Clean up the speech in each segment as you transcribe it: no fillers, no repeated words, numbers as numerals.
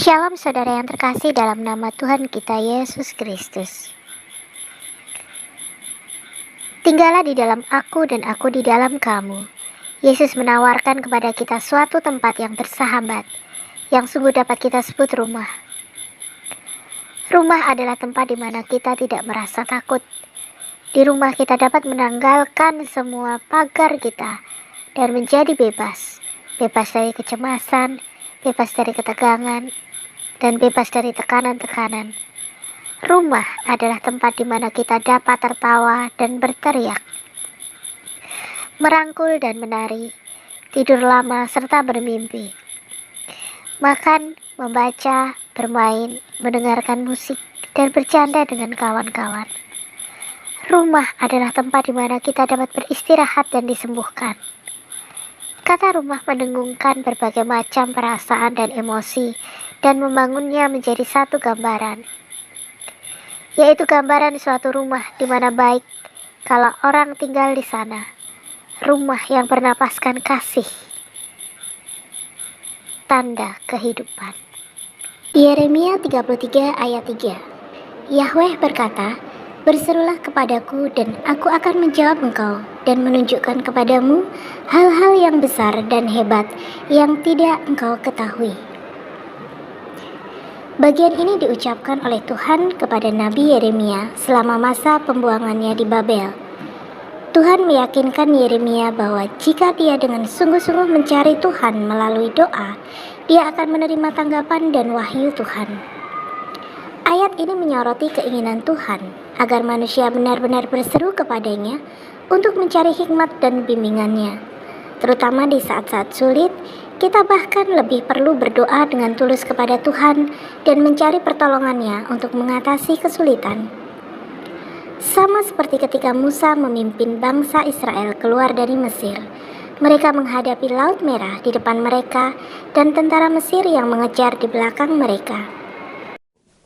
Shalom saudara yang terkasih dalam nama Tuhan kita Yesus Kristus. Tinggallah di dalam aku dan aku di dalam kamu. Yesus menawarkan kepada kita suatu tempat yang bersahabat, yang sungguh dapat kita sebut rumah. Rumah adalah tempat di mana kita tidak merasa takut. Di rumah kita dapat menanggalkan semua pagar kita dan menjadi bebas. Bebas dari kecemasan, bebas dari ketegangan, dan bebas dari tekanan-tekanan. Rumah adalah tempat di mana kita dapat tertawa dan berteriak, merangkul dan menari, tidur lama serta bermimpi, makan, membaca, bermain, mendengarkan musik, dan bercanda dengan kawan-kawan. Rumah adalah tempat di mana kita dapat beristirahat dan disembuhkan. Kata rumah mendengungkan berbagai macam perasaan dan emosi dan membangunnya menjadi satu gambaran, yaitu gambaran suatu rumah di mana baik kalau orang tinggal di sana, rumah yang bernapaskan kasih, tanda kehidupan. Yeremia 33 ayat 3. Yahweh berkata, "Berserulah kepadaku dan aku akan menjawab engkau dan menunjukkan kepadamu hal-hal yang besar dan hebat yang tidak engkau ketahui." Bagian ini diucapkan oleh Tuhan kepada Nabi Yeremia selama masa pembuangannya di Babel. Tuhan meyakinkan Yeremia bahwa jika dia dengan sungguh-sungguh mencari Tuhan melalui doa, dia akan menerima tanggapan dan wahyu Tuhan. Ayat ini menyoroti keinginan Tuhan agar manusia benar-benar berseru kepadanya untuk mencari hikmat dan bimbingannya. Terutama di saat-saat sulit, kita bahkan lebih perlu berdoa dengan tulus kepada Tuhan dan mencari pertolongannya untuk mengatasi kesulitan. Sama seperti ketika Musa memimpin bangsa Israel keluar dari Mesir, mereka menghadapi Laut Merah di depan mereka dan tentara Mesir yang mengejar di belakang mereka.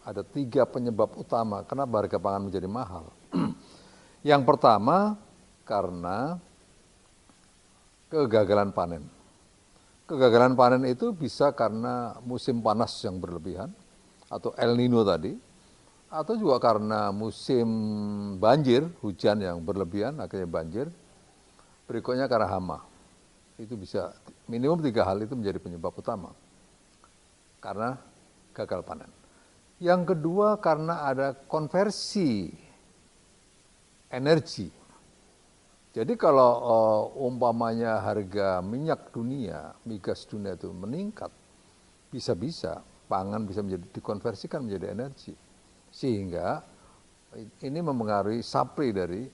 Ada 3 penyebab utama kenapa harga pangan menjadi mahal. Yang pertama, karena kegagalan panen. Kegagalan panen itu bisa karena musim panas yang berlebihan, atau El Nino tadi, atau juga karena musim banjir, hujan yang berlebihan, akhirnya banjir. Berikutnya karena hama. Itu bisa, minimum 3 hal itu menjadi penyebab utama, karena gagal panen. Yang kedua, karena ada konversi energi. Jadi kalau umpamanya harga minyak dunia, migas dunia itu meningkat, bisa-bisa pangan bisa dikonversikan menjadi energi. Sehingga ini mempengaruhi supply dari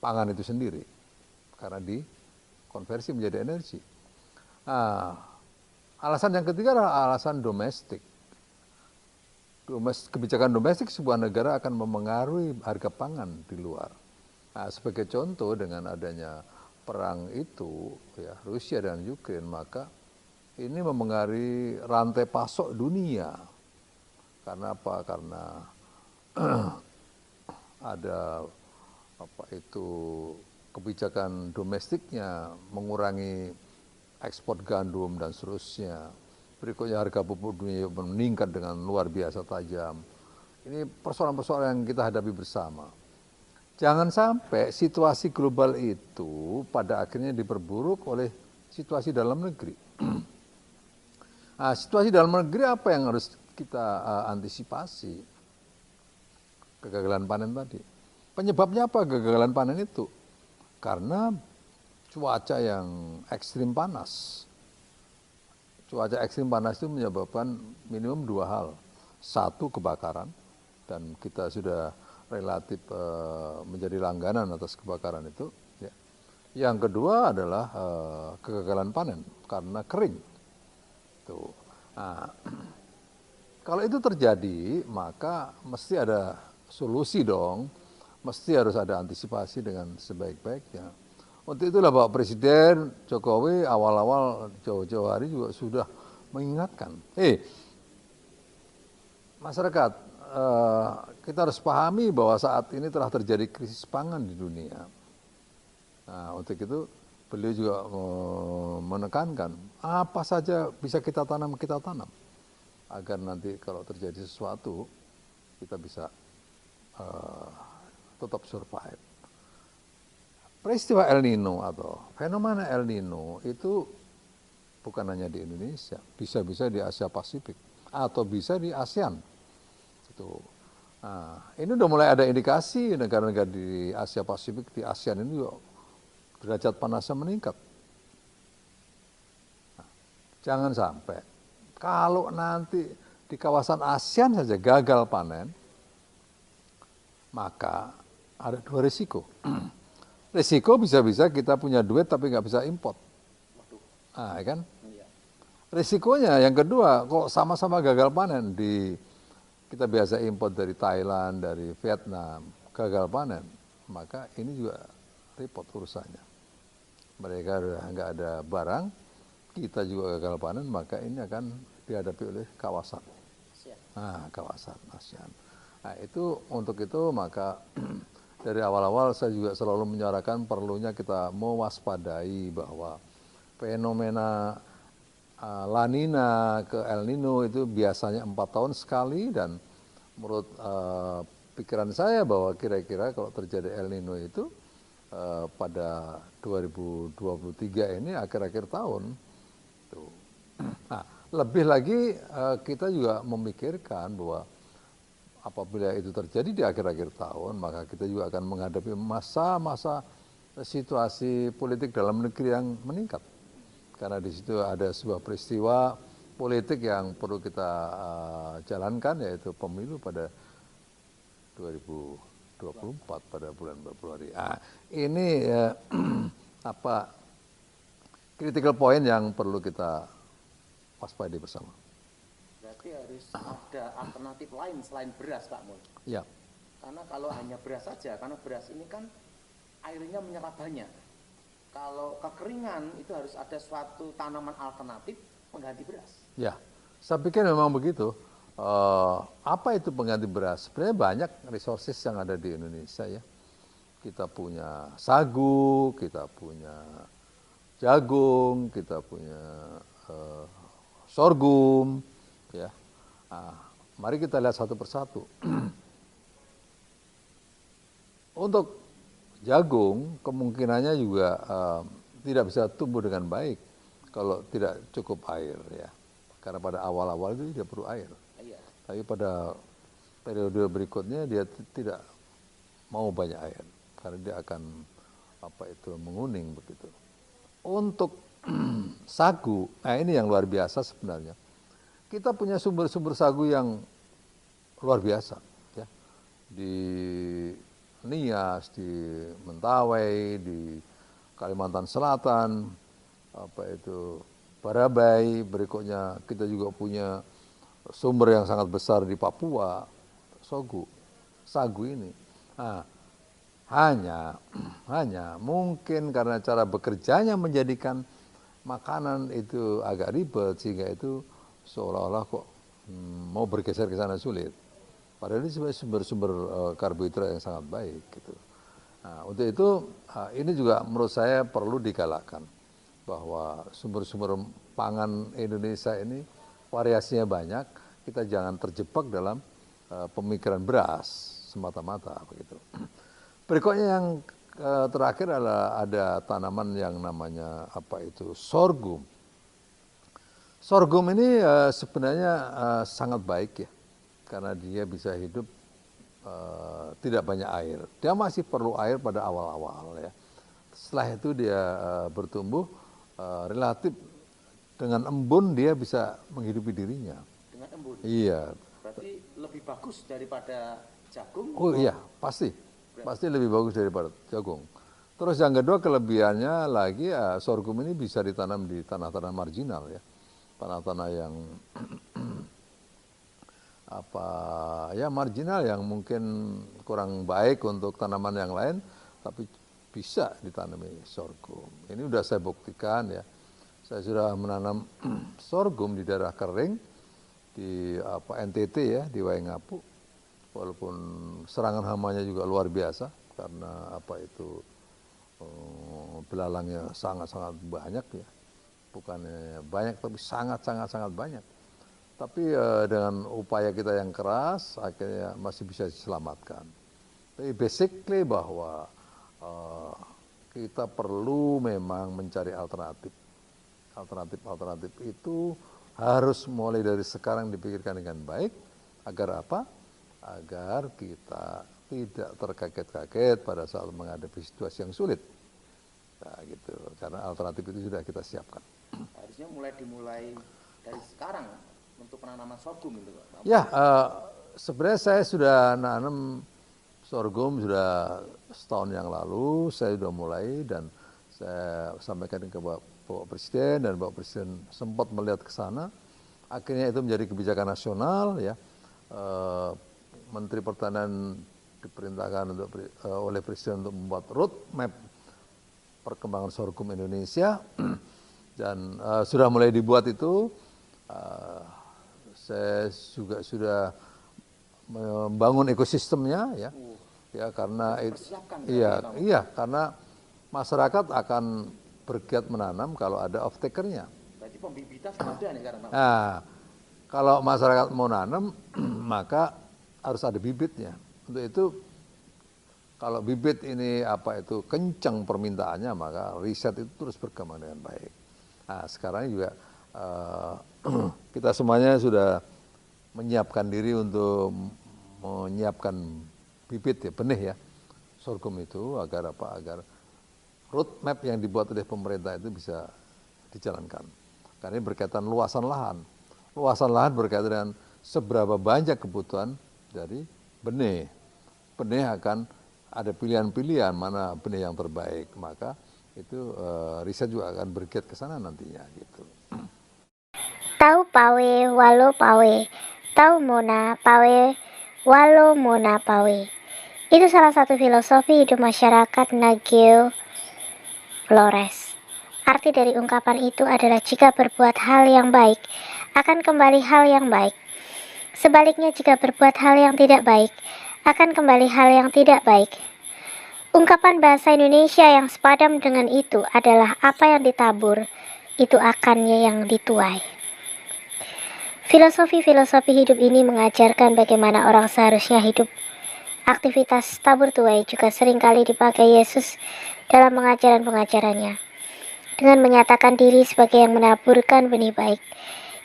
pangan itu sendiri, karena dikonversi menjadi energi. Nah, alasan yang ketiga adalah alasan domestik. Kebijakan domestik sebuah negara akan memengaruhi harga pangan di luar. Nah, sebagai contoh dengan adanya perang itu, ya, Rusia dan Ukraina, maka ini memengaruhi rantai pasok dunia. Karena apa? Karena ada kebijakan domestiknya mengurangi ekspor gandum dan seterusnya. Berikutnya harga pupuk dunia meningkat dengan luar biasa tajam. Ini persoalan-persoalan yang kita hadapi bersama. Jangan sampai situasi global itu pada akhirnya diperburuk oleh situasi dalam negeri. Nah, situasi dalam negeri apa yang harus kita antisipasi? Kegagalan panen tadi. Penyebabnya apa kegagalan panen itu? Karena cuaca yang ekstrim panas. Cuaca ekstrim panas itu menyebabkan minimum 2 hal. 1, kebakaran, dan kita sudah relatif menjadi langganan atas kebakaran itu. Ya. Yang kedua adalah kegagalan panen karena kering. Tuh. Nah, kalau itu terjadi, maka mesti ada solusi dong. Mesti harus ada antisipasi dengan sebaik-baiknya. Untuk itulah Bapak Presiden Jokowi awal-awal jauh-jauh hari juga sudah mengingatkan, masyarakat, kita harus pahami bahwa saat ini telah terjadi krisis pangan di dunia. Nah, untuk itu beliau juga menekankan apa saja bisa kita tanam agar nanti kalau terjadi sesuatu kita bisa tetap survive. Peristiwa El Nino atau fenomena El Nino itu bukan hanya di Indonesia, bisa-bisa di Asia Pasifik atau bisa di ASEAN. Itu. Nah, ini udah mulai ada indikasi negara-negara di Asia Pasifik, di ASEAN ini juga derajat panasnya meningkat. Nah, jangan sampai kalau nanti di kawasan ASEAN saja gagal panen, maka ada dua risiko. Risiko bisa-bisa kita punya duit tapi nggak bisa import. Nah, kan? Risikonya yang kedua, kok sama-sama gagal panen kita biasa import dari Thailand, dari Vietnam, gagal panen, maka ini juga repot urusannya. Mereka udah nggak ada barang, kita juga gagal panen, maka ini akan dihadapi oleh kawasan. Kawasan ASEAN. Nah, untuk itu maka dari awal-awal saya juga selalu menyuarakan perlunya kita mewaspadai bahwa fenomena La Nina ke El Nino itu biasanya 4 tahun sekali, dan menurut pikiran saya bahwa kira-kira kalau terjadi El Nino itu pada 2023 ini akhir-akhir tahun. Nah, lebih lagi kita juga memikirkan bahwa apabila itu terjadi di akhir-akhir tahun, maka kita juga akan menghadapi masa-masa situasi politik dalam negeri yang meningkat. Karena di situ ada sebuah peristiwa politik yang perlu kita jalankan, yaitu pemilu pada 2024 pada bulan Februari. Ini critical point yang perlu kita waspadai bersama. Berarti harus ada alternatif lain selain beras, Pak Mul. Ya. Karena kalau hanya beras saja, karena beras ini kan airnya menyerap banyak. Kalau kekeringan itu harus ada suatu tanaman alternatif pengganti beras. Ya, saya pikir memang begitu. Apa itu pengganti beras? Sebenarnya banyak resources yang ada di Indonesia ya. Kita punya sagu, kita punya jagung, kita punya sorghum, ya. Mari kita lihat satu persatu. Untuk jagung kemungkinannya juga tidak bisa tumbuh dengan baik kalau tidak cukup air ya. Karena pada awal-awal itu tidak perlu air. Tapi pada periode berikutnya dia tidak mau banyak air karena dia akan menguning begitu. Untuk sagu, ini yang luar biasa sebenarnya. Kita punya sumber-sumber sagu yang luar biasa ya. Di Nias, di Mentawai, di Kalimantan Selatan, Barabai, berikutnya kita juga punya sumber yang sangat besar di Papua, sagu ini. Hanya mungkin karena cara bekerjanya menjadikan makanan itu agak ribet, sehingga itu seolah-olah kok mau bergeser ke sana sulit. Padahal ini sebenarnya sumber-sumber karbohidrat yang sangat baik gitu. Nah, untuk itu ini juga menurut saya perlu digalakkan bahwa sumber-sumber pangan Indonesia ini variasinya banyak. Kita jangan terjebak dalam pemikiran beras semata-mata begitu. Berikutnya yang terakhir adalah ada tanaman yang namanya sorghum. Sorghum ini sebenarnya sangat baik ya. Karena dia bisa hidup tidak banyak air. Dia masih perlu air pada awal-awal ya. Setelah itu dia bertumbuh relatif dengan embun, dia bisa menghidupi dirinya. Dengan embun? Iya. Berarti lebih bagus daripada jagung? Oh iya, pasti. Pasti lebih bagus daripada jagung. Terus yang kedua kelebihannya lagi sorghum ini bisa ditanam di tanah-tanah marginal ya. Tanah-tanah yang marginal yang mungkin kurang baik untuk tanaman yang lain, tapi bisa ditanami sorghum. Ini sudah saya buktikan ya. Saya sudah menanam sorghum di daerah kering di NTT ya, di Waingapu. Walaupun serangan hamanya juga luar biasa karena belalangnya sangat-sangat banyak ya, bukannya banyak tapi sangat banyak. Tapi dengan upaya kita yang keras akhirnya masih bisa diselamatkan. Tapi basically bahwa kita perlu memang mencari alternatif. Alternatif itu harus mulai dari sekarang dipikirkan dengan baik. Agar apa? Agar kita tidak terkaget-kaget pada saat menghadapi situasi yang sulit. Nah, gitu. Karena alternatif itu sudah kita siapkan. Harusnya dimulai dari sekarang untuk penanaman sorghum itu, Pak. Ya, sebenarnya saya sudah nanam sorghum sudah setahun yang lalu. Saya sudah mulai dan saya sampaikan ke Bapak Presiden, dan Bapak Presiden sempat melihat ke sana. Akhirnya itu menjadi kebijakan nasional ya. Menteri Pertanian diperintahkan oleh Presiden untuk membuat roadmap perkembangan sorghum Indonesia dan sudah mulai dibuat itu. Saya juga sudah membangun ekosistemnya ya. Ya karena karena masyarakat akan bergiat menanam kalau ada off takernya. Berarti pembibitan sudah ada nih sekarang, Pak. Nah, kalau masyarakat mau nanam maka harus ada bibitnya. Untuk itu kalau bibit ini kencang permintaannya, maka riset itu terus berkembang dengan baik. Nah, sekarang juga kita semuanya sudah menyiapkan diri untuk menyiapkan bibit ya, benih ya, sorghum itu agar roadmap yang dibuat oleh pemerintah itu bisa dijalankan. Karena ini berkaitan luasan lahan. Luasan lahan berkaitan dengan seberapa banyak kebutuhan dari benih. Benih akan ada pilihan-pilihan mana benih yang terbaik, maka itu riset juga akan bergiat ke sana nantinya gitu. Tau pawe walo pawe, tau mona pawe walo mona pawe. Itu salah satu filosofi hidup masyarakat Nageo Flores. Arti dari ungkapan itu adalah jika berbuat hal yang baik, akan kembali hal yang baik. Sebaliknya jika berbuat hal yang tidak baik, akan kembali hal yang tidak baik. Ungkapan bahasa Indonesia yang sepadam dengan itu adalah apa yang ditabur, itu akannya yang dituai. Filosofi hidup ini mengajarkan bagaimana orang seharusnya hidup. Aktivitas tabur tuai juga seringkali dipakai Yesus dalam pengajaran-pengajarannya. Dengan menyatakan diri sebagai yang menaburkan benih baik,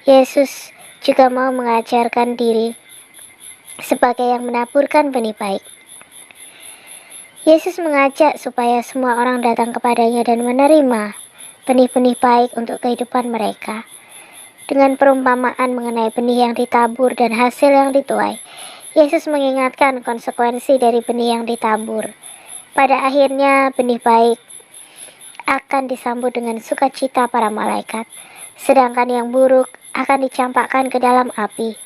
Yesus juga mau mengajarkan diri sebagai yang menaburkan benih baik. Yesus mengajak supaya semua orang datang kepadanya dan menerima benih-benih baik untuk kehidupan mereka. Dengan perumpamaan mengenai benih yang ditabur dan hasil yang dituai, Yesus mengingatkan konsekuensi dari benih yang ditabur. Pada akhirnya benih baik akan disambut dengan sukacita para malaikat, sedangkan yang buruk akan dicampakkan ke dalam api.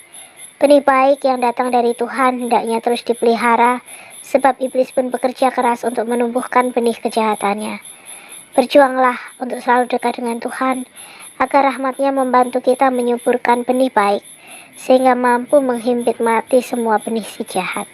Benih baik yang datang dari Tuhan hendaknya terus dipelihara, sebab iblis pun bekerja keras untuk menumbuhkan benih kejahatannya. Berjuanglah untuk selalu dekat dengan Tuhan, agar rahmat-Nya membantu kita menyuburkan benih baik, sehingga mampu menghimpit mati semua benih si jahat.